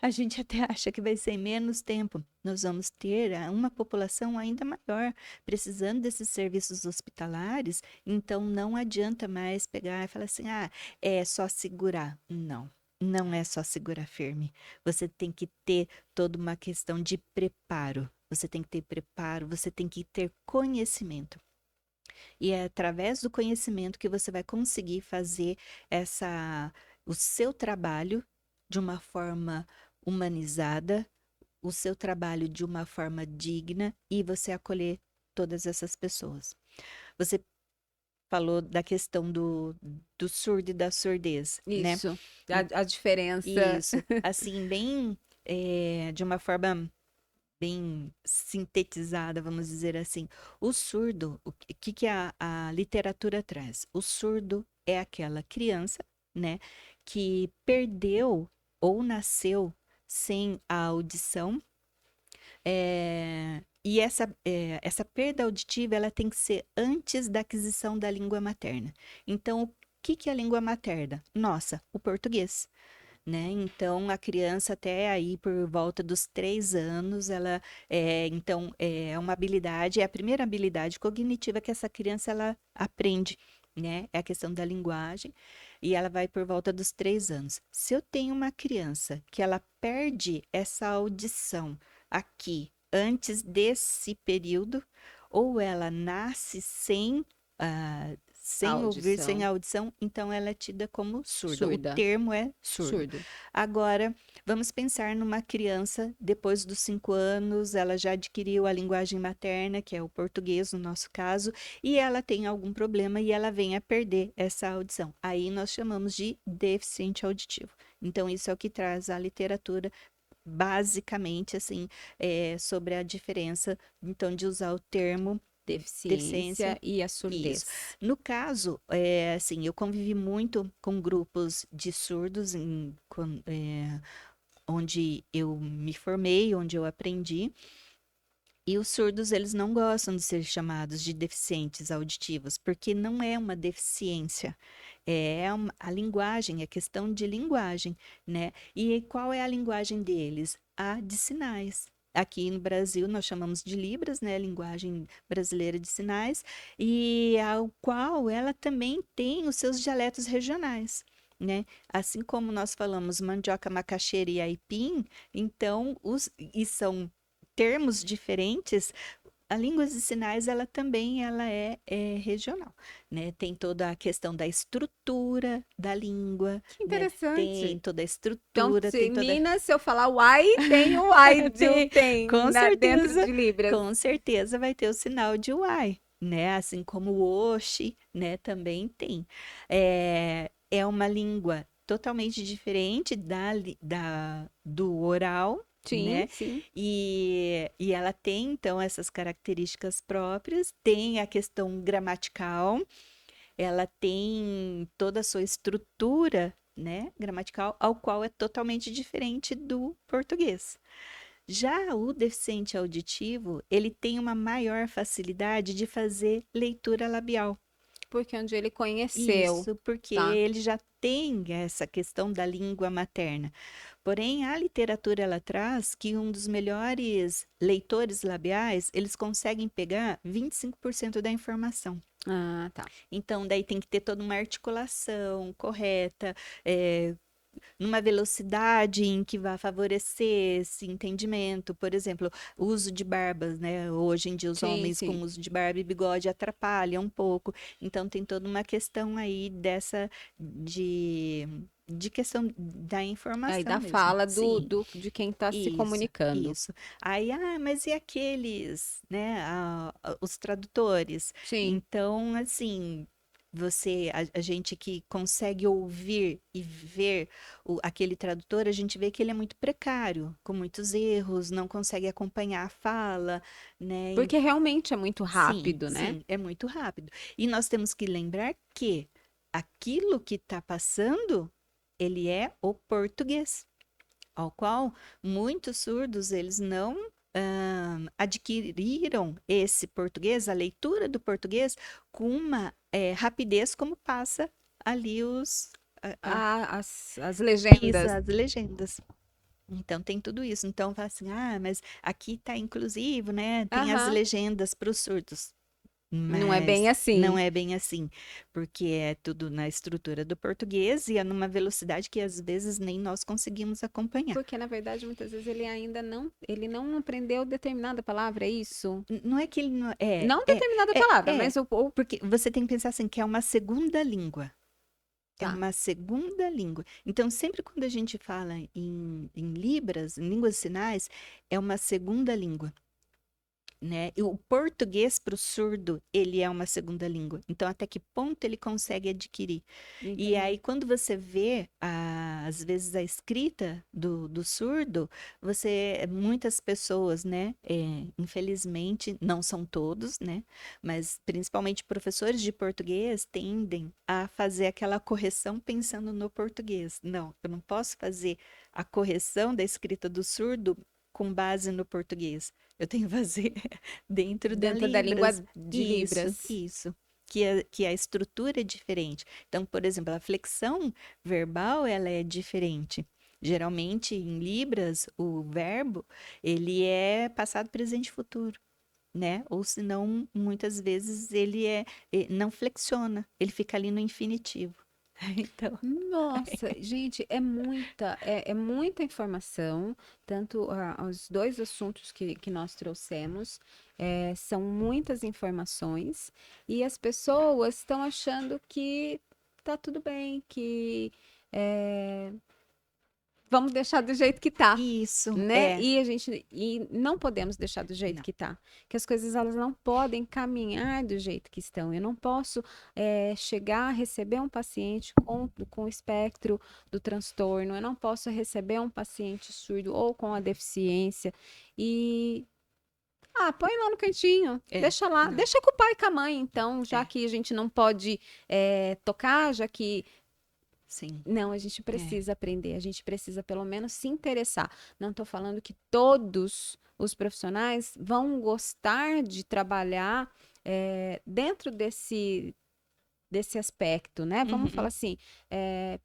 A gente até acha que vai ser menos tempo. Nós vamos ter uma população ainda maior precisando desses serviços hospitalares, então não adianta mais pegar e falar assim: é só segurar. Não. Não é só segurar firme. Você tem que ter toda uma questão de preparo. Você tem que ter preparo, você tem que ter conhecimento. E é através do conhecimento que você vai conseguir fazer o seu trabalho de uma forma humanizada, o seu trabalho de uma forma digna e você acolher todas essas pessoas. Você falou da questão do surdo e da surdez, né? Isso. A diferença. Isso, assim, bem, de uma forma bem sintetizada, vamos dizer assim. O surdo, o que a literatura traz? O surdo é aquela criança, né, que perdeu ou nasceu sem a audição, e essa perda auditiva, ela tem que ser antes da aquisição da língua materna. Então, o que é a língua materna? Nossa, o português. né? Então, a criança até aí por volta dos 3 anos, ela então é uma habilidade, é a primeira habilidade cognitiva que essa criança ela aprende, né? É a questão da linguagem e ela vai por volta dos 3 anos. Se eu tenho uma criança que ela perde essa audição aqui antes desse período, ou ela nasce sem ouvir, sem Audição. audição, então ela é tida como surda. O Surda. termo é surdo. Surdo. Agora, vamos pensar numa criança, depois dos 5 anos, ela já adquiriu a linguagem materna, que é o português, no nosso caso, e ela tem algum problema e ela vem a perder essa audição. Aí nós chamamos de deficiente auditivo. Então, isso é o que traz a literatura, basicamente, assim, sobre a diferença, então, de usar o termo Deficiência e a isso. surdez. No caso, assim, eu convivi muito com grupos de surdos onde eu me formei, onde eu aprendi. E os surdos, eles não gostam de ser chamados de deficientes auditivos, porque não é uma deficiência, a linguagem, é questão de linguagem, né? E qual é a linguagem deles? A de sinais. Aqui no Brasil nós chamamos de Libras, né? Linguagem brasileira de sinais, e ao qual ela também tem os seus dialetos regionais, né? Assim como nós falamos mandioca, macaxeira e aipim, então e são termos diferentes, a língua de sinais ela também é regional, né? Tem toda a questão da estrutura da língua, Que né? Tem interessante. toda a Então, estrutura, se tem toda Minas, se eu falar uai, tem o ai tem, com dentro certeza, de Libras. com certeza vai ter o sinal de uai, né? Assim como o oxe, né? Também tem. É uma língua totalmente diferente do oral, Sim, né? sim. E ela tem, então, essas características próprias, tem a questão gramatical, ela tem toda a sua estrutura, né, gramatical, ao qual é totalmente diferente do português. Já o deficiente auditivo, ele tem uma maior facilidade de fazer leitura labial. Porque onde ele conheceu, Isso, porque tá? ele já tem essa questão da língua materna. Porém, a literatura ela traz que um dos melhores leitores labiais, eles conseguem pegar 25% da informação. Ah, tá. Então, daí tem que ter toda uma articulação correta, numa velocidade em que vá favorecer esse entendimento. Por exemplo, o uso de barbas, né? Hoje em dia os Sim, homens com sim. uso de barba e bigode atrapalham um pouco. Então tem toda uma questão aí de questão da Aí informação da mesmo. fala Sim, de quem está se isso, comunicando. isso. Aí, mas e aqueles, né, os tradutores? Sim. Então, assim, a gente que consegue ouvir e ver aquele tradutor, a gente vê que ele é muito precário, com muitos erros, não consegue acompanhar a fala, né? Porque realmente é muito Sim, rápido, né? sim, é muito rápido. E nós temos que lembrar que aquilo que está passando, ele é o português ao qual muitos surdos eles não adquiriram esse português, a leitura do português, com uma rapidez como passa ali As isso, legendas. as legendas. Então tem tudo isso. Então fala assim, mas aqui tá inclusivo, né? Tem as Aham. legendas para os surdos. Não é bem Mas não assim. é bem assim, porque é tudo na estrutura do português e é numa velocidade que às vezes nem nós conseguimos acompanhar. Porque, na verdade, muitas vezes ele não aprendeu determinada palavra, é isso? Não é que ele não Não determinada palavra, mas porque você tem que pensar assim, que é uma segunda língua. É tá. uma segunda língua. Então, sempre quando a gente fala em Libras, em línguas de sinais, é uma segunda língua, né? E o português para o surdo, ele é uma segunda língua. Então, até que ponto ele consegue adquirir? E Entendi. aí, quando você vê, às vezes, a escrita do surdo, muitas pessoas, né? Infelizmente, não são todos, né? Mas principalmente professores de português tendem a fazer aquela correção pensando no português. Não, eu não posso fazer a correção da escrita do surdo com base no português. Eu tenho que fazer dentro da Dentro da língua Libras. de Isso, Libras. isso. Que a estrutura é diferente. Então, por exemplo, a flexão verbal, ela é diferente. Geralmente, em Libras, o verbo, ele é passado, presente e futuro, né? Ou senão, muitas vezes, não flexiona, ele fica ali no infinitivo. Então, Nossa, gente, é muita informação, tanto os dois assuntos que nós trouxemos, são muitas informações, e as pessoas estão achando que tá tudo bem, que é, vamos deixar do jeito que tá, isso, né? E não podemos deixar do jeito não. que tá, que as coisas elas não podem caminhar do jeito que estão. Eu não posso chegar a receber um paciente com espectro do transtorno, eu não posso receber um paciente surdo ou com a deficiência e põe lá no cantinho, deixa lá, Não. deixa com o pai e com a mãe, então, já que a gente não pode tocar, já que Sim. não, a gente precisa aprender, a gente precisa pelo menos se interessar. Não estou falando que todos os profissionais vão gostar de trabalhar dentro desse aspecto, né? Vamos falar assim,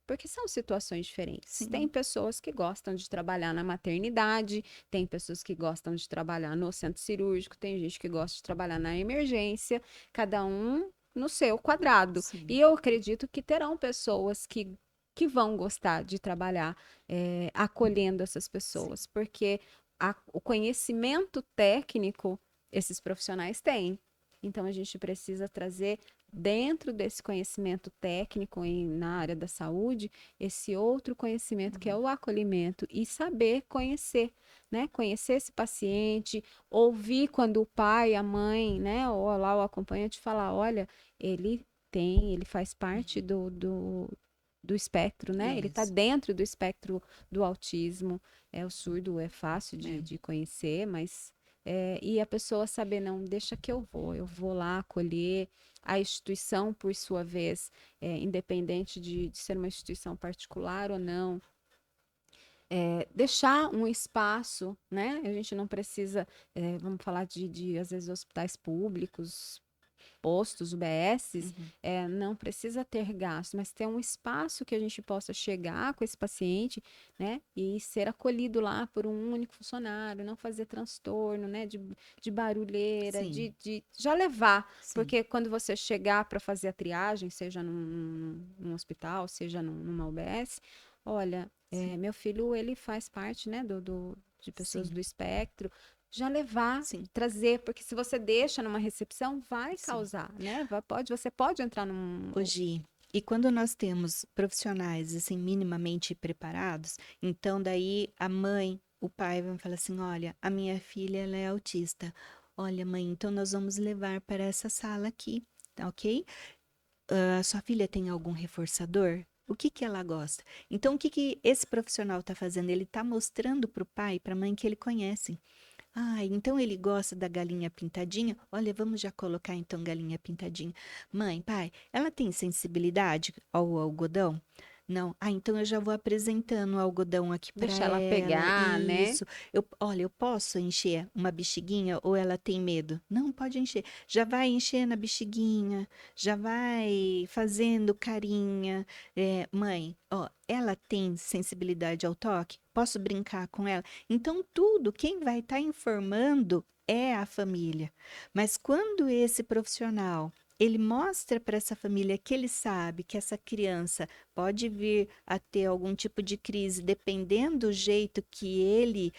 porque são situações diferentes. Sim. Tem pessoas que gostam de trabalhar na maternidade, tem pessoas que gostam de trabalhar no centro cirúrgico, tem gente que gosta de trabalhar na emergência, cada um no seu quadrado. Sim. E eu acredito que terão pessoas que vão gostar de trabalhar acolhendo essas pessoas, porque o conhecimento técnico esses profissionais têm. Então, a gente precisa trazer dentro desse conhecimento técnico na área da saúde, esse outro conhecimento que é o acolhimento e saber conhecer, né? Conhecer esse paciente, ouvir quando o pai, a mãe, né? Ou lá o acompanhante falar, olha, ele faz parte do espectro, né? Ele está Isso. dentro do espectro do autismo. O surdo é fácil de conhecer, mas e a pessoa saber, não, deixa que eu vou lá acolher. A instituição, por sua vez, independente de ser uma instituição particular ou não, deixar um espaço, né? A gente não precisa, vamos falar de às vezes, hospitais públicos, postos, UBSs, não precisa ter gasto, mas ter um espaço que a gente possa chegar com esse paciente, né, e ser acolhido lá por um único funcionário, não fazer transtorno, né, de barulheira, Sim. de já levar, Sim. porque quando você chegar para fazer a triagem, seja num hospital, seja numa UBS, olha, meu filho, ele faz parte, né, de pessoas Sim. do espectro, já levar, Sim. trazer, porque se você deixa numa recepção, vai Sim. causar, né? Você pode entrar num... Hoje, e quando nós temos profissionais assim minimamente preparados, então daí a mãe, o pai vão falar assim, olha, a minha filha ela é autista. Olha, mãe, então nós vamos levar para essa sala aqui, tá ok? A sua filha tem algum reforçador? O que que ela gosta? Então, o que que esse profissional está fazendo? Ele está mostrando para o pai e para a mãe que ele conhece. Ah, então ele gosta da galinha pintadinha? Olha, vamos já colocar então galinha pintadinha. Mãe, pai, ela tem sensibilidade ao algodão? Não. Ah, então eu já vou apresentando o algodão aqui para Deixar ela ela. pegar, né? Isso. Olha, eu posso encher uma bexiguinha ou ela tem medo? Não, pode encher. Já vai enchendo a bexiguinha, já vai fazendo carinha. Mãe, ó, ela tem sensibilidade ao toque? Posso brincar com ela? Então, tudo, quem vai estar informando é a família. Mas quando esse profissional, ele mostra para essa família que ele sabe que essa criança pode vir a ter algum tipo de crise, dependendo do jeito que ele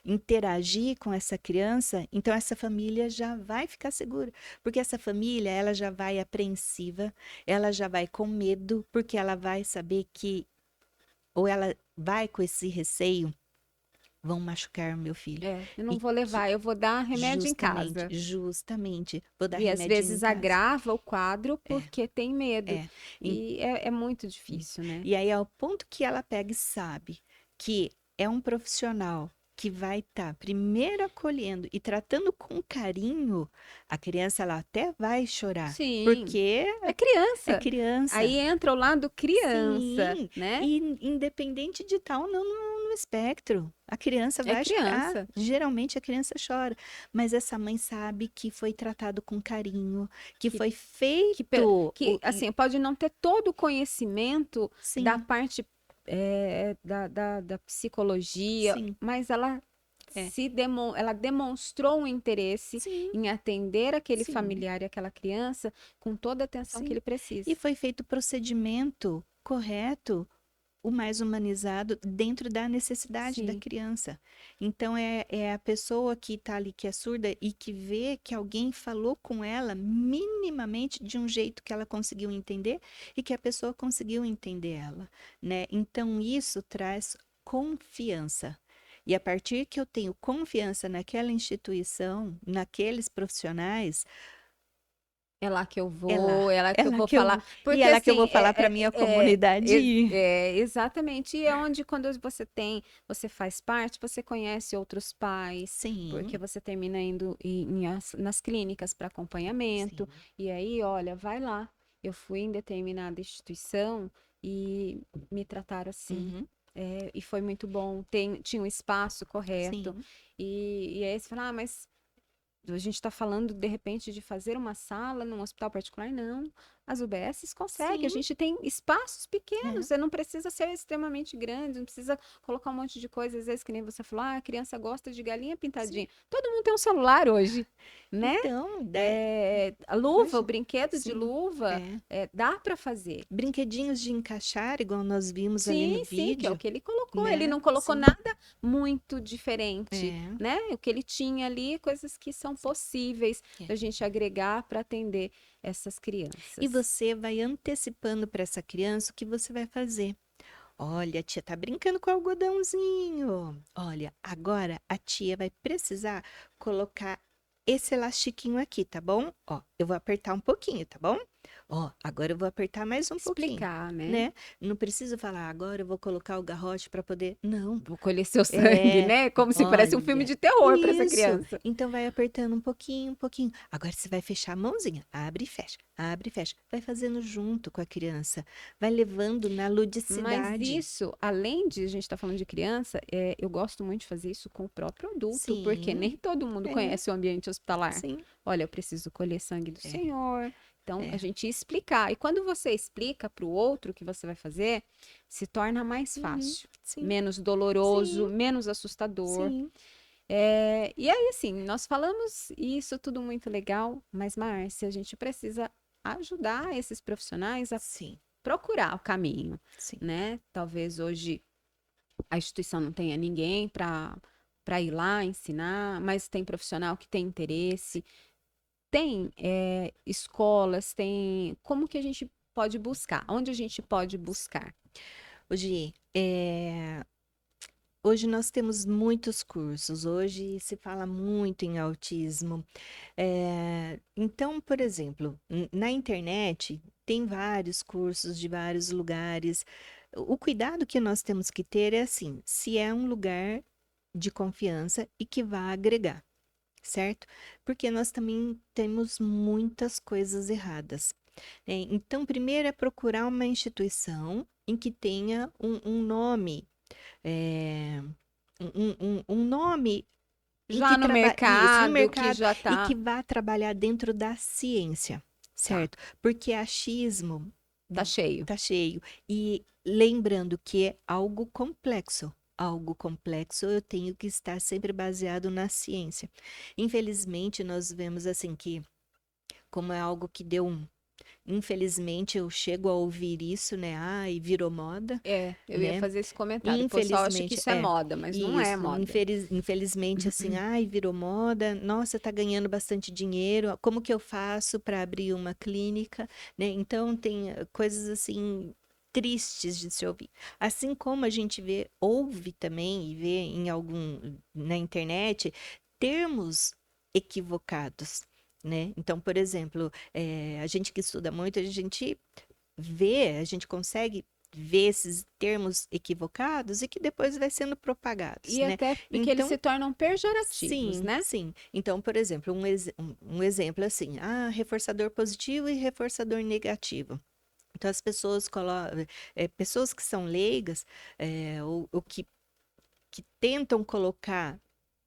interagir com essa criança, então essa família já vai ficar segura. Porque essa família, ela já vai apreensiva, ela já vai com medo, porque ela vai saber que, ou ela vai com esse receio, vão machucar meu filho. Eu não E vou levar, eu vou dar remédio em casa. Justamente, vou dar E às remédio em vezes casa. agrava o quadro porque tem medo. É. E é muito difícil, né? E aí, ao ponto que ela pega e sabe que é um profissional que vai estar primeiro acolhendo e tratando com carinho, a criança ela até vai chorar. Sim. Porque É criança. é criança. Aí entra o lado criança, Sim, né? e independente de estar ou não no espectro, a criança vai chorar. criança. Geralmente a criança chora, mas essa mãe sabe que foi tratado com carinho, que foi feito. Assim, pode não ter todo o conhecimento Sim. da parte da psicologia, Sim, mas ela é. ela demonstrou um interesse Sim, em atender aquele sim, familiar e aquela criança com toda a atenção que sim. ele precisa. E foi feito o procedimento correto, o mais humanizado dentro da necessidade da Sim, criança. Então, é a pessoa que está ali, que é surda e que vê que alguém falou com ela minimamente de um jeito que ela conseguiu entender e que a pessoa conseguiu entender ela, né? Então, isso traz confiança. E a partir que eu tenho confiança naquela instituição, naqueles profissionais, é lá que eu é lá, vou, é lá é que eu lá vou que eu, falar. e Porque é lá que eu assim, vou falar para minha comunidade ir. exatamente. E é onde quando você faz parte, você conhece outros pais, porque Sim, você termina indo nas clínicas para acompanhamento. sim. E aí, olha, vai lá. Eu fui em determinada instituição e me trataram assim. Uhum. E foi muito bom. Tinha um espaço correto. Sim, E aí você fala, ah, mas a gente está falando, de repente, de fazer uma sala num hospital particular? Não. As UBSs conseguem. A sim, gente tem espaços é, pequenos. Você não precisa ser extremamente grande, não precisa colocar um monte de coisa. Às vezes, que nem você falou, ah, a criança gosta de galinha sim. pintadinha. Todo mundo tem um celular hoje, né? Então, A luva, o hoje, brinquedo de sim, luva, é. dá para fazer. Brinquedinhos de encaixar, igual nós vimos ali no Sim, sim, que é o vídeo, que ele colocou. Ele né? não colocou Sim, nada muito diferente, é, né? O que ele tinha ali, coisas que são possíveis é. da gente agregar para atender essas E crianças. você vai antecipando para essa criança o que você vai fazer. Olha, a tia tá brincando com o algodãozinho. Olha, agora a tia vai precisar colocar esse elastiquinho aqui, tá bom? Ó, eu vou apertar um pouquinho, tá bom? Ó, agora eu vou apertar mais um pouquinho, Explicar, né? né? Não preciso falar, agora eu vou colocar o garrote para poder. Não. Vou colher seu sangue, É, né? Como se parece um filme olha, de terror para essa isso. criança. Então vai apertando um pouquinho, um pouquinho. Agora você vai fechar a mãozinha, abre e fecha, abre e fecha. Vai fazendo junto com a criança, vai levando na Mas ludicidade. isso, além de a gente estar falando de criança, eu gosto muito de fazer isso com o próprio adulto, porque Sim, nem todo mundo é, conhece o ambiente hospitalar. sim, Olha, eu preciso colher sangue do é, Senhor. Então, a é. gente explicar. E quando você explica para o outro o que você vai fazer, se torna mais Uhum, fácil, sim, menos doloroso, sim, menos assustador. sim, E aí, assim, nós falamos isso tudo muito legal, mas, Márcia, a gente precisa ajudar esses profissionais a sim, procurar o caminho, sim. né? Talvez hoje a instituição não tenha ninguém para ir lá ensinar, mas tem profissional que tem interesse, tem escolas, tem. Como que a gente pode buscar? Onde a gente pode buscar? Hoje, hoje nós temos muitos cursos, hoje se fala muito em autismo. Então, por exemplo, na internet tem vários cursos de vários lugares. O cuidado que nós temos que ter é assim, se é um lugar de confiança e que vá agregar, certo? Porque nós também temos muitas coisas erradas, né? Então, primeiro é procurar uma instituição em que tenha um nome, é, um nome em que Já no trabalhe isso no mercado, que mercado já e que está vá trabalhar dentro da ciência, tá, certo? Porque achismo tá cheio. tá cheio. E lembrando que é algo complexo. Algo complexo eu tenho que estar sempre baseado na ciência. Infelizmente, nós vemos assim que, como é algo que deu um. Infelizmente, eu chego a ouvir isso, né? Ah, e virou moda, Eu ia né? fazer esse comentário. O pessoal acha que Infelizmente, isso é moda, mas não é isso, moda. infelizmente, assim, ai, virou moda, nossa, tá ganhando bastante dinheiro, como que eu faço para abrir uma clínica, né? Então, tem coisas assim tristes de se ouvir. Assim como a gente ouve também e vê em na internet termos equivocados, né? Então, por exemplo, a gente que estuda muito, a gente consegue ver esses termos equivocados e que depois vai sendo propagados, E né? até porque eles Então, se tornam pejorativos, sim, né? sim. Então, por exemplo, um exemplo assim, reforçador positivo e reforçador negativo. Então, as pessoas colocam, pessoas que são leigas, ou que tentam colocar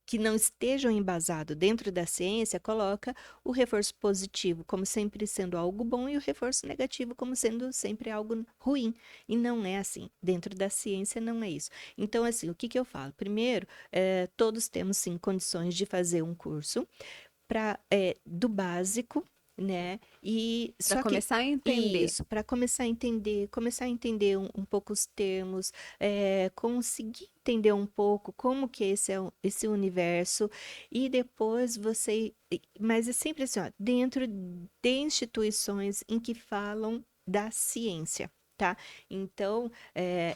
que não estejam embasados dentro da ciência, coloca o reforço positivo como sempre sendo algo bom e o reforço negativo como sendo sempre algo ruim. E não é assim. Dentro da ciência não é isso. Então, assim, o que que eu falo? Primeiro, todos temos, sim, condições de fazer um curso do básico, né? E Para só que começar a entender. isso, para começar a entender um pouco os termos, conseguir entender um pouco como que esse universo, e depois mas é sempre assim, ó, dentro de instituições em que falam da ciência. Tá? Então,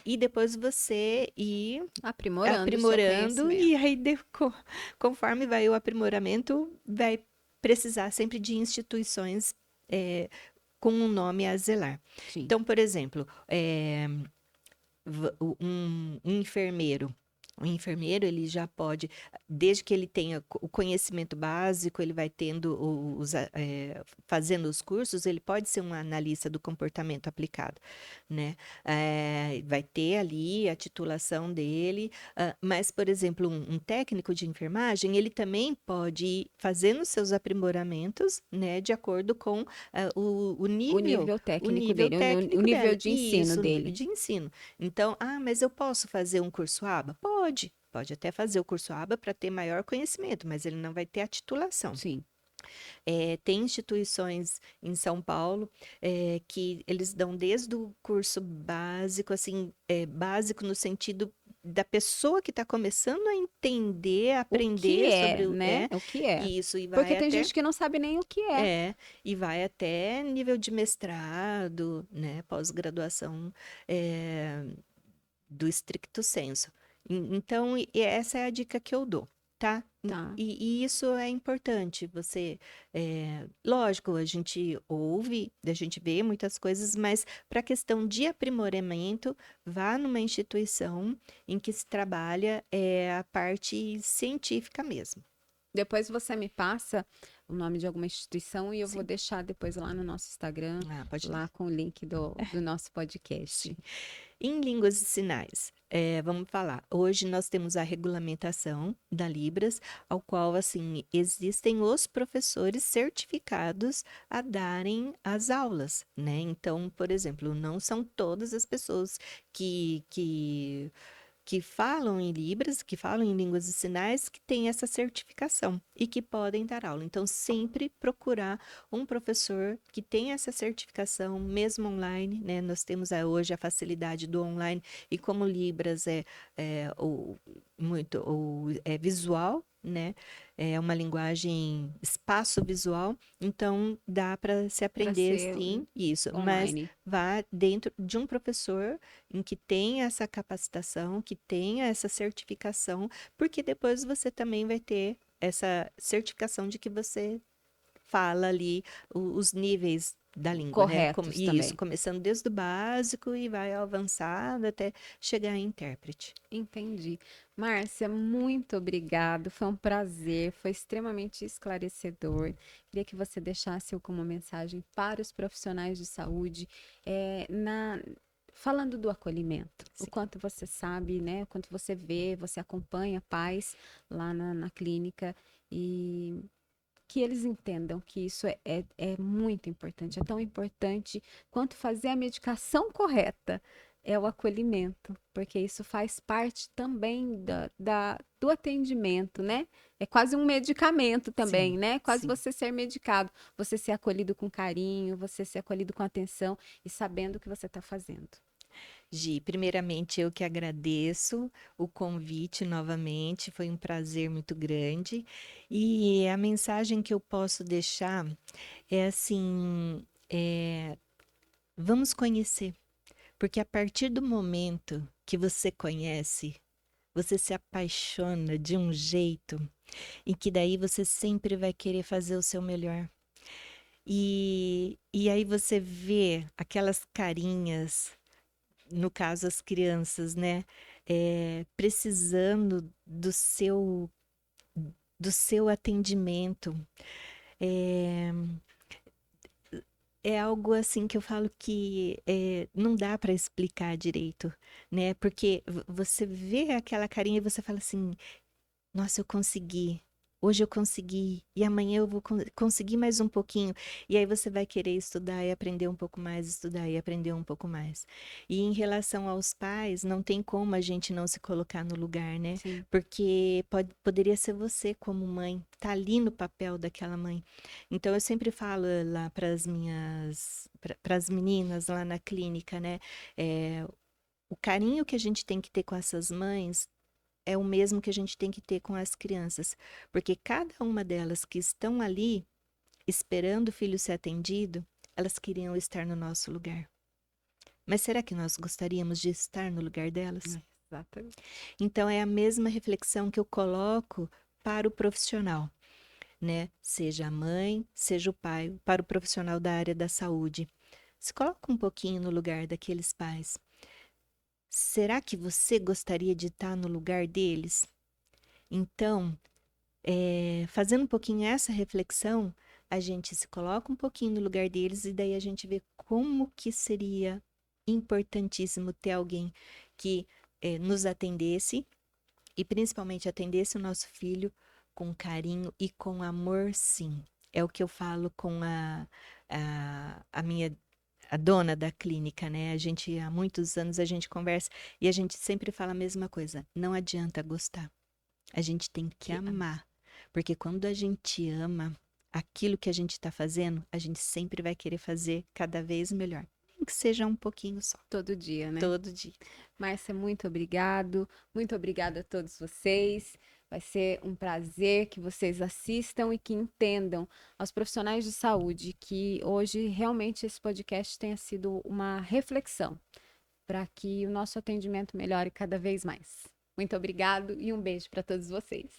e depois você ir Aprimorando o seu aprimorando, conhecimento. e aí conforme vai o aprimoramento, vai precisar sempre de instituições com um nome a zelar. Sim. Então, por exemplo, um enfermeiro. O enfermeiro, ele já pode, desde que ele tenha o conhecimento básico, ele vai tendo fazendo os cursos, ele pode ser um analista do comportamento aplicado, né? Vai ter ali a titulação dele, mas, por exemplo, um técnico de enfermagem, ele também pode ir fazendo seus aprimoramentos, né, de acordo com o O nível, nível o técnico nível dele, o técnico nível dela. de ensino Isso, o nível dele. de ensino. Então, mas eu posso fazer um curso ABA? Pode até fazer o curso ABA para ter maior conhecimento, mas ele não vai ter a titulação. Sim. Tem instituições em São Paulo que eles dão desde o curso básico, assim, básico no sentido da pessoa que está começando a entender, a O que aprender é, sobre né? O que é. isso, e Porque vai tem até gente que não sabe nem o que é. nível de mestrado, né, pós-graduação, do estricto sensu. Então, essa é a dica que eu dou, tá? Tá. E isso é importante. Lógico, a gente ouve, a gente vê muitas coisas, mas para a questão de aprimoramento, vá numa instituição em que se trabalha a parte científica mesmo. Depois você me passa o nome de alguma instituição e eu vou Sim. deixar depois lá no nosso Instagram, Pode lá com o link do nosso podcast. Sim. Em línguas de sinais, vamos falar. Hoje nós temos a regulamentação da Libras, ao qual, assim, existem os professores certificados a darem as aulas, né? Então, por exemplo, não são todas as pessoas que falam em Libras, que falam em línguas de sinais, que têm essa certificação e que podem dar aula. Então, sempre procurar um professor que tenha essa certificação, mesmo online, né? Nós temos hoje a facilidade do online, e como Libras é visual, né? É uma linguagem espaço-visual, então dá para se Para aprender, ser sim, isso, mas online. vá dentro de um professor em que tenha essa capacitação, que tenha essa certificação, porque depois você também vai ter essa certificação de que você fala ali os níveis da língua, né? Corretos Isso, também. começando desde o básico e vai avançado até chegar em intérprete. Entendi. Márcia, muito obrigado. Foi um prazer, foi extremamente esclarecedor. Queria que você deixasse alguma mensagem para os profissionais de saúde, falando do acolhimento. Sim. O quanto você sabe, né? O quanto você vê, você acompanha pais lá na clínica, e que eles entendam que isso é muito importante, é tão importante quanto fazer a medicação correta, é o acolhimento, porque isso faz parte também do atendimento, né? É quase um medicamento também, Sim, né? Quase sim. você ser medicado, você ser acolhido com carinho, você ser acolhido com atenção e sabendo o que você está fazendo. Gi, primeiramente eu que agradeço o convite novamente, foi um prazer muito grande. E a mensagem que eu posso deixar é assim, vamos conhecer, porque a partir do momento que você conhece, você se apaixona de um jeito em que daí você sempre vai querer fazer o seu melhor. E aí você vê aquelas carinhas, no caso as crianças, né, precisando do seu atendimento. É, é algo assim que eu falo que não dá para explicar direito, né? Porque você vê aquela carinha e você fala assim, Nossa, eu consegui. Hoje eu consegui. E amanhã eu vou conseguir mais um pouquinho. E aí você vai querer estudar e aprender um pouco mais, estudar e aprender um pouco mais. E em relação aos pais, não tem como a gente não se colocar no lugar, né? Sim. Porque poderia ser você como mãe, tá ali no papel daquela mãe. Então eu sempre falo lá para as meninas lá na clínica, né? É, o carinho que a gente tem que ter com essas mães é o mesmo que a gente tem que ter com as crianças, porque cada uma delas que estão ali esperando o filho ser atendido, elas queriam estar no nosso lugar. Mas será que nós gostaríamos de estar no lugar delas? Exatamente. Então é a mesma reflexão que eu coloco para o profissional, né? Seja a mãe, seja o pai, para o profissional da área da saúde. Se coloca um pouquinho no lugar daqueles pais. Será que você gostaria de estar no lugar deles? Então, fazendo um pouquinho essa reflexão, a gente se coloca um pouquinho no lugar deles e daí a gente vê como que seria importantíssimo ter alguém que nos atendesse e principalmente atendesse o nosso filho com carinho e com amor, sim. É o que eu falo com a minha a dona da clínica, né? A gente há muitos anos a gente conversa e a gente sempre fala a mesma coisa. Não adianta gostar. A gente tem que amar, porque quando a gente ama aquilo que a gente está fazendo, a gente sempre vai querer fazer cada vez melhor. Nem que seja um pouquinho só, Todo dia, né? todo dia. Márcia, muito obrigado. Muito obrigada a todos vocês. Vai ser um prazer que vocês assistam e que entendam aos profissionais de saúde que hoje realmente esse podcast tenha sido uma reflexão para que o nosso atendimento melhore cada vez mais. Muito obrigado e um beijo para todos vocês.